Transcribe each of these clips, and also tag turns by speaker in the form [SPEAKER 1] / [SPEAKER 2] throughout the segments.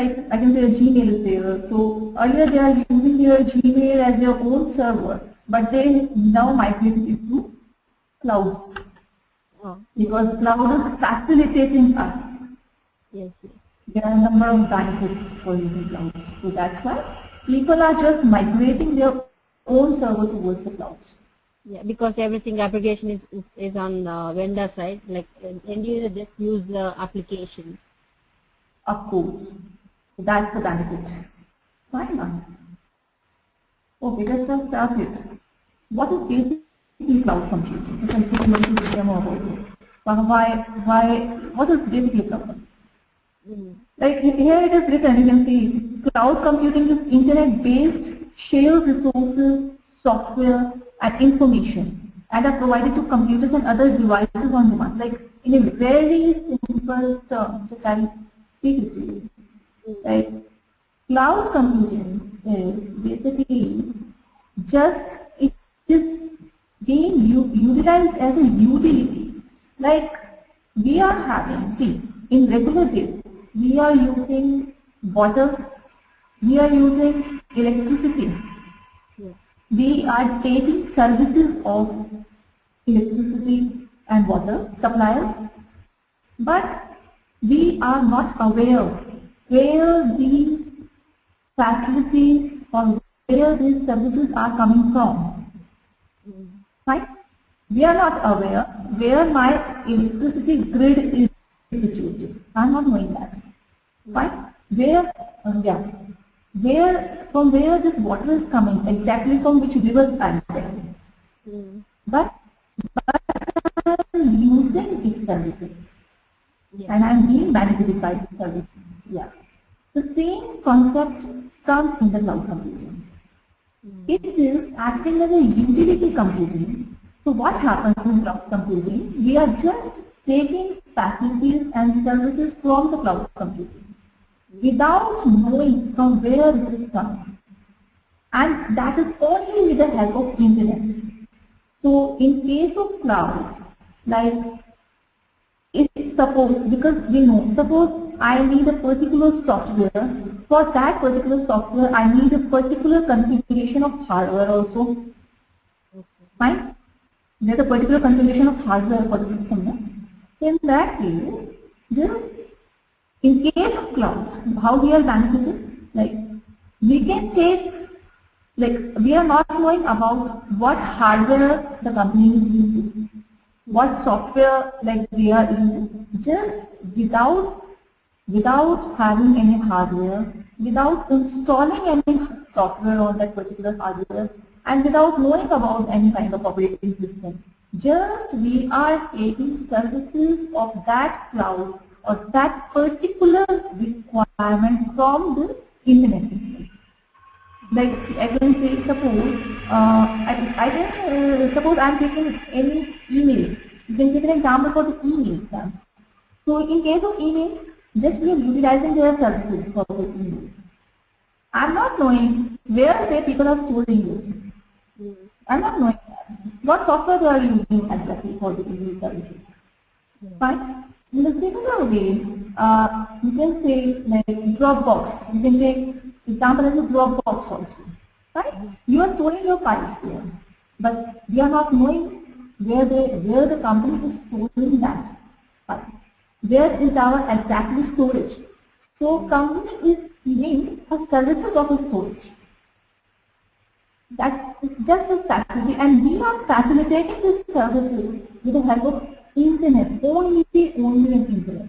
[SPEAKER 1] like I can say a Gmail is there. So earlier they are using their Gmail as their own server, but they now migrated it to clouds
[SPEAKER 2] Oh,
[SPEAKER 1] because cloud is facilitating us.
[SPEAKER 2] yes, yes.
[SPEAKER 1] There are a number of benefits for using cloud. So that's why people are just migrating their own server towards the clouds.
[SPEAKER 2] Yeah, because everything application is on vendor side. Like end user just use the application.
[SPEAKER 1] Of course. So that's the benefit. Fine now. Okay, let's just start it. What is basically cloud computing? Just I'm thinking about to demo about it. What is basically cloud computing?
[SPEAKER 2] Mm.
[SPEAKER 1] Like here it is written, you can see, cloud computing is internet-based shared resources, software, and information, and are provided to computers and other devices on demand. Like in a very simple term, just I'll speak it to you. Like cloud computing is basically just it is being utilized as a utility. Like we are having, see, in regular days, we are using water, we are using electricity,
[SPEAKER 2] Yeah.
[SPEAKER 1] we are taking services of electricity and water suppliers, but we are not aware where these facilities or where these services are coming from.
[SPEAKER 2] Mm.
[SPEAKER 1] Right? We are not aware where my electricity grid is situated. I am not knowing that. Right? Where, from where this water is coming, exactly from which river I am getting.
[SPEAKER 2] Mm.
[SPEAKER 1] But I am using these services
[SPEAKER 2] Yeah.
[SPEAKER 1] and I am being benefited by these services. Yeah. The same concept comes in the cloud computing. It is acting as a utility computing. So what happens in cloud computing? We are just taking facilities and services from the cloud computing without knowing from where it is coming. And that is only with the help of internet. So in case of clouds, like if suppose, because we know, suppose I need a particular software, for that particular software I need a particular configuration of hardware also.
[SPEAKER 2] Okay.
[SPEAKER 1] Fine? There's a particular configuration of hardware for the system. No? So in that case, just in case of clouds, how we are benefited, like we can take, like we are not knowing about what hardware the company is using, what software like they are using, just without having any hardware, without installing any software on that particular hardware, and without knowing about any kind of operating system. Just we are taking services of that cloud or that particular requirement from the internet itself. Like I can say, suppose suppose I'm taking any emails. You can take an example for the emails, ma'am. So in case of emails, just we are utilizing their services for the emails. I'm not knowing where the people are storing it.
[SPEAKER 2] Mm.
[SPEAKER 1] I'm not knowing that. What software they are using exactly for the email services. Fine. In the similar way, you can say like Dropbox. You can take example as a Dropbox also. Right? You are storing your files there, but we are not knowing where the company is storing that files. Where is our exactly storage? So company is giving a services of a storage. That is just a facility, and we are facilitating this services with the help of internet, only an internet.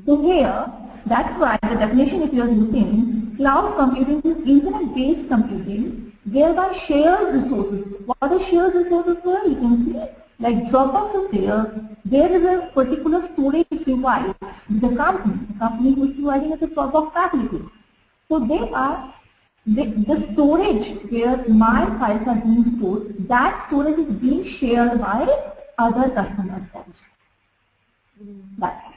[SPEAKER 1] So here, that's why the definition if you are looking, cloud computing is internet-based computing, whereby shared resources. What are shared resources for? You can see, like Dropbox is there is a particular storage device with the company who is providing us a Dropbox facility. So the storage where my files are being stored, that storage is being shared by other customers also. That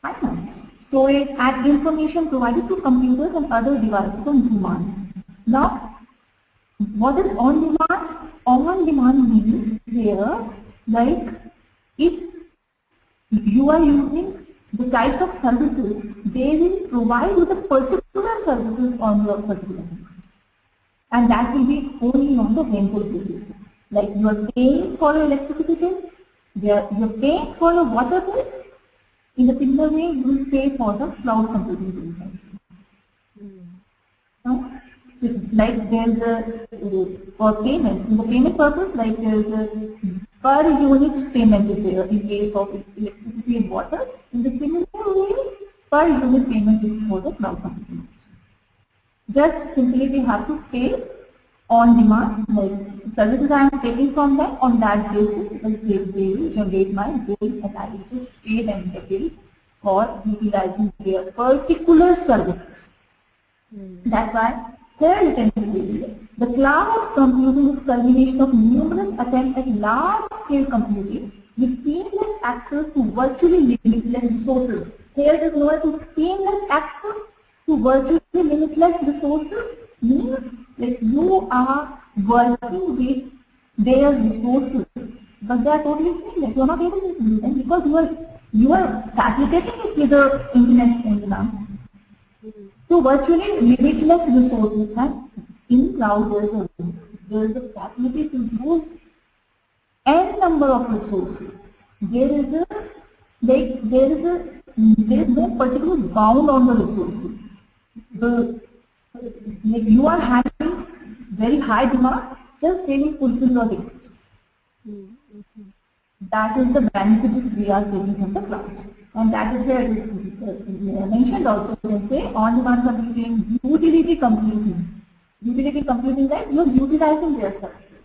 [SPEAKER 1] I know. Storage and information provided to computers and other devices on demand. Now, what is on demand? On demand means here, like if you are using the types of services, they will provide you the particular services on your particular country. And that will be only on the rental basis. Like you are paying for your electricity bill, you are paying for your water bill. In a similar way, you will pay for the cloud computing bills also. No? Like there is a for payment. In the payment purpose, like there is a per unit payment is there in case of electricity and water. In the similar way, per unit payment is for the cloud computing. Just simply we have to pay on demand, like services I am taking from them on that basis, because they will generate my bill and I will just pay them the bill for utilizing their particular services. That's why here you can see the cloud computing is culmination of numerous attempts at large scale computing with seamless access to virtually limitless resources. Here it is known as seamless access to virtually limitless resources means that you are working with their resources, but they are totally seamless. You are not able to do them because you are facilitating it with the internet on demand. So virtually limitless resources, and in cloud there is a facility to use n number of resources. There is no particular bound on the resources. You are having very high demand, just they will fulfill your request. That is the benefit we are getting from the cloud. And that is where mentioned also, you can say on-demand computing, utility computing. Utility computing, that you are utilizing their services.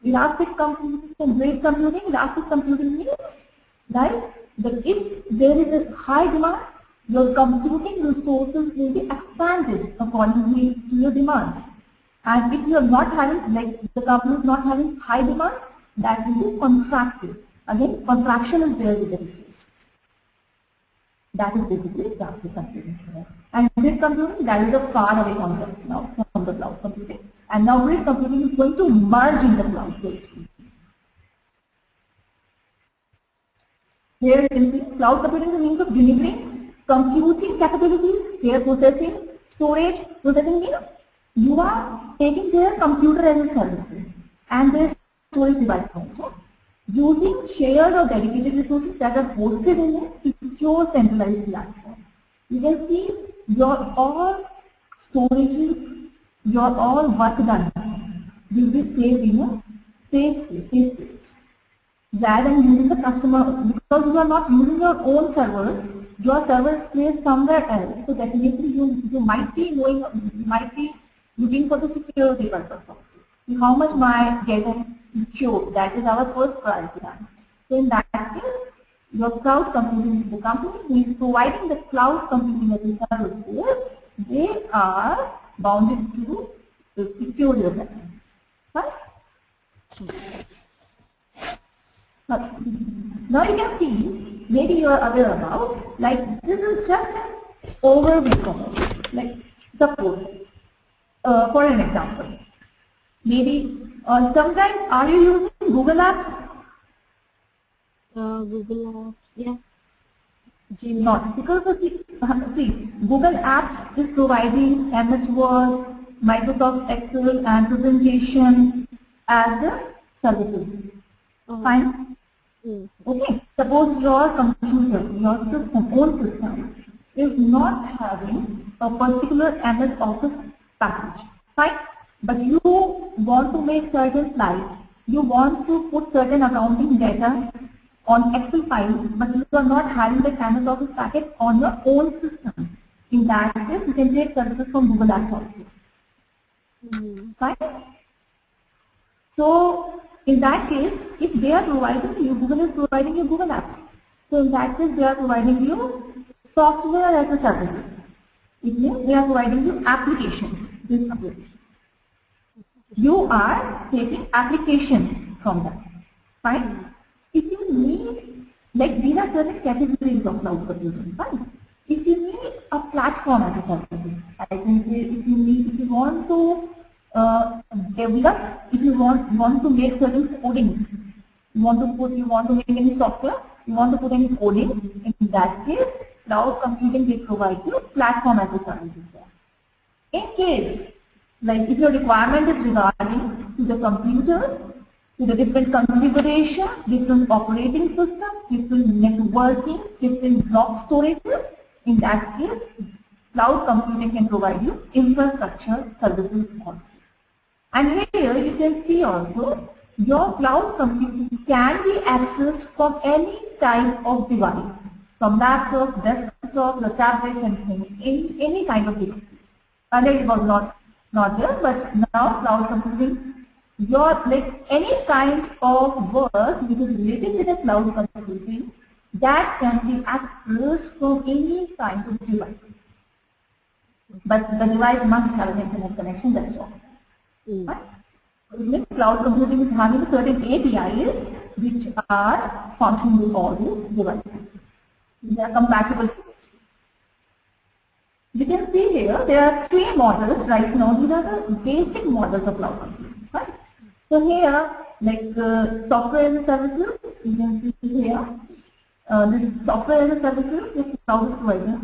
[SPEAKER 1] Elastic computing and grid computing. Elastic computing means that if there is a high demand, your computing resources will be expanded accordingly to your demands. And if you are not having, like the company is not having high demands, that will be contracted. Again, contraction is there with the resources. That is basically elastic computing. And grid computing, that is a far away concept now from the cloud computing. And now grid computing is going to merge in the cloud basically. Here you can see cloud computing is the means of delivering computing capabilities, their processing, storage. Processing means you are taking their computer as a services and their storage device also using shared or dedicated resources that are hosted in a secure centralized platform. You can see your all storages, your all work done will be saved in a safe place. Rather than using the customer, because you are not using your own servers, your server is placed somewhere else. So definitely you might be looking for the security purpose also. How much my data secure? That is our first priority. So in that case, your cloud computing, the company who is providing the cloud computing as a service, they are bounded to secure your data. Right? Now you can see, maybe you are aware about, like this is just an overview. Like suppose, for an example, maybe sometimes are you using Google Apps?
[SPEAKER 2] Google Apps, yeah. Gmail.
[SPEAKER 1] Not because see, Google Apps is providing MS Word, Microsoft Excel, and presentation as the services. Fine. Okay. Suppose your computer, your own system, is not having a particular MS Office package. Fine. But you want to make certain slides. You want to put certain accounting data on Excel files, but you are not having the MS Office package on your own system. In that case, you can take services from Google Apps also. Fine. So, in that case, if they are providing you, Google is providing you Google Apps. So in that case, they are providing you software as a services. It means they are providing you applications, these applications. You are taking application from them. Fine? If you need, like these are certain categories of cloud computing. Fine? If you need a platform as a services, I can say if you want to develop, if you want to make certain codings, you want to make any software, you want to put any coding, in that case cloud computing will provide you platform as a service is there. In case, like if your requirement is regarding to the computers, to the different configurations, different operating systems, different networking, different block storages, in that case, cloud computing can provide you infrastructure services also. And here you can see also, your cloud computing can be accessed from any type of device, from laptops, desktops, the tablets and any kind of devices. Earlier it was not there, but now cloud computing, like any kind of work which is related with the cloud computing, that can be accessed from any kind of devices. But the device must have an internet connection, that's all. Right? This cloud computing is having certain APIs which are functioning with all these devices. They are compatible with it. You can see here there are three models right now. These are the basic models of cloud computing. Right? So here, like software as a services, you can see here this software as a services is cloud is provider.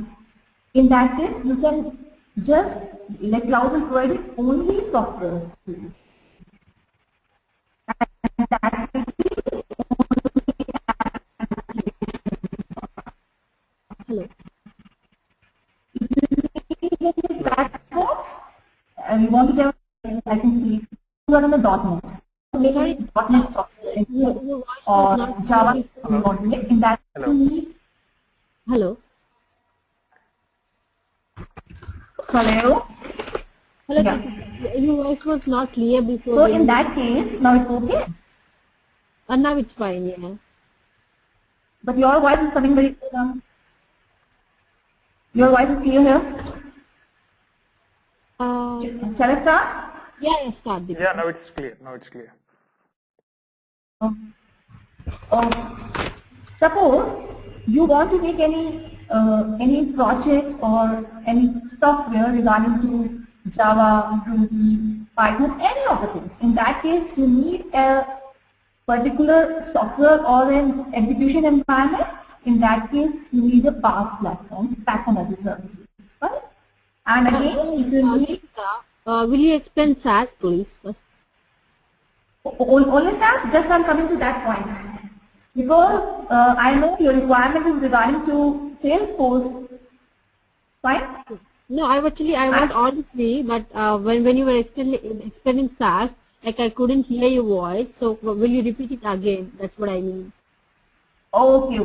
[SPEAKER 1] In that case, you can just like cloud will provide only software to you. And that will be
[SPEAKER 2] Hello.
[SPEAKER 1] If you see platforms, and you want to get, I can see you are on the .NET.
[SPEAKER 2] Sorry,
[SPEAKER 1] .NET software
[SPEAKER 2] your voice was
[SPEAKER 1] or
[SPEAKER 2] not
[SPEAKER 1] Java,
[SPEAKER 2] clear.
[SPEAKER 1] you want to make. In that you need.
[SPEAKER 2] Hello.
[SPEAKER 1] Hello.
[SPEAKER 2] Hello.
[SPEAKER 1] Yeah.
[SPEAKER 2] Your voice was not clear before.
[SPEAKER 1] So in that case, now it's okay.
[SPEAKER 2] And now it's fine, yeah.
[SPEAKER 1] But your voice is coming very clear now. Your voice is clear here. Shall I start?
[SPEAKER 2] Yeah, start.
[SPEAKER 3] Yeah, now it's clear. Now it's clear.
[SPEAKER 1] Suppose you want to make any project or any software regarding to Java, Ruby, Python, any of the things. In that case, you need a particular software or an execution environment. In that case, you need a PaaS platform as a service. Right? And again, if you need
[SPEAKER 2] will you explain SaaS, please, first?
[SPEAKER 1] only that, just I'm coming to that point. Because I know your requirement is regarding to Salesforce. Fine?
[SPEAKER 2] No, I want all the three, but when you were explaining SaaS, like I couldn't hear your voice, so will you repeat it again? That's what I mean.
[SPEAKER 1] Okay,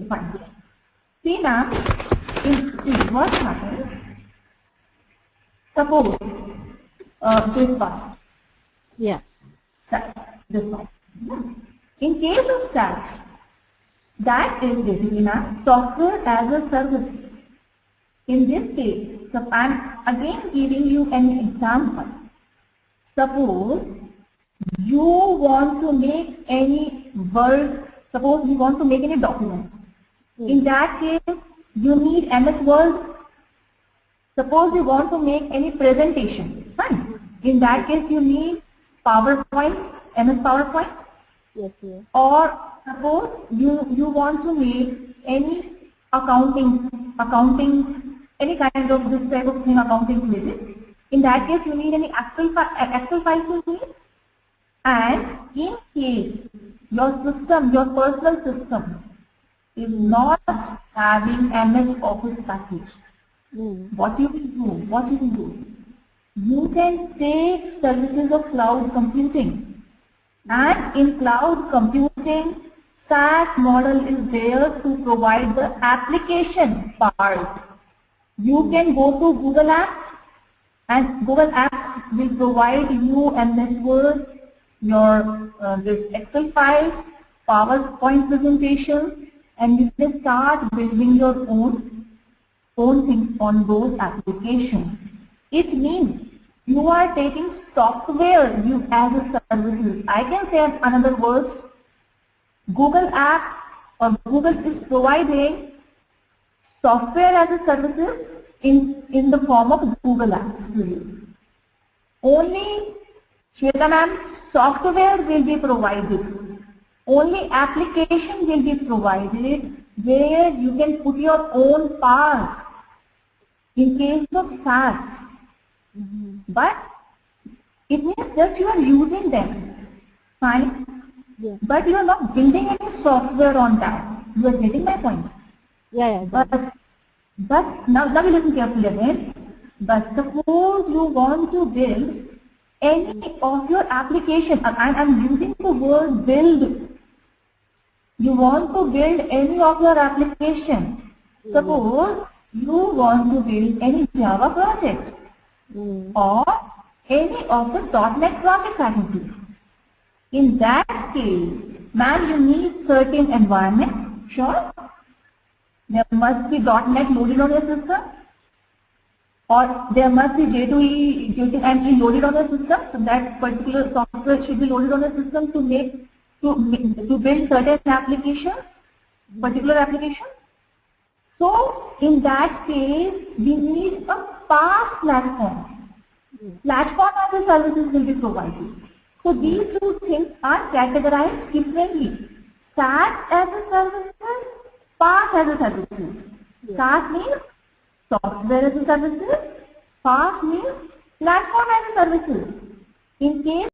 [SPEAKER 1] fine. See now, what happens? Suppose this part.
[SPEAKER 2] Yeah.
[SPEAKER 1] This part. In case of SaaS, that is basically software as a service. In this case, so I'm again giving you an example. Suppose you want to make any Word, suppose you want to make any document. In that case, you need MS Word. Suppose you want to make any presentations, fine. In that case, you need PowerPoint, MS PowerPoint.
[SPEAKER 2] Yes, yes.
[SPEAKER 1] Or suppose you want to make any accounting, any kind of this type of thing, accounting related. In that case, you need any Excel file to need. And in case your system, your personal system is not having MS Office package, what you will do? You can take services of cloud computing. And in cloud computing, SaaS model is there to provide the application part. You can go to Google Apps, and Google Apps will provide you MS Word, your this Excel files, PowerPoint presentations, and you can start building your own things on those applications. It means you are taking software as a service. I can say in other words, Google Apps or Google is providing software as a service in the form of Google Apps to you. Only, Shweta ma'am, software will be provided. Only application will be provided where you can put your own path in case of SaaS. But it means just you are using them. Fine.
[SPEAKER 2] Yeah.
[SPEAKER 1] But you are not building any software on that. You are getting my point.
[SPEAKER 2] Yeah.
[SPEAKER 1] But now you listen carefully again. But suppose you want to build any of your application, I'm using the word build. You want to build any of your application. Suppose you want to build any Java project or any of the .NET project I can see. In that case, ma'am, you need certain environment, sure. There must be .NET loaded on your system, or there must be J2E, J2ME loaded on your system. So that particular software should be loaded on your system to build certain applications, particular applications. So in that case, we need a PaaS platform. Platform as a services will be provided. So these two things are categorized differently. SaaS as a services, PaaS as a services. SaaS means software as a services, PaaS means platform as a services. In case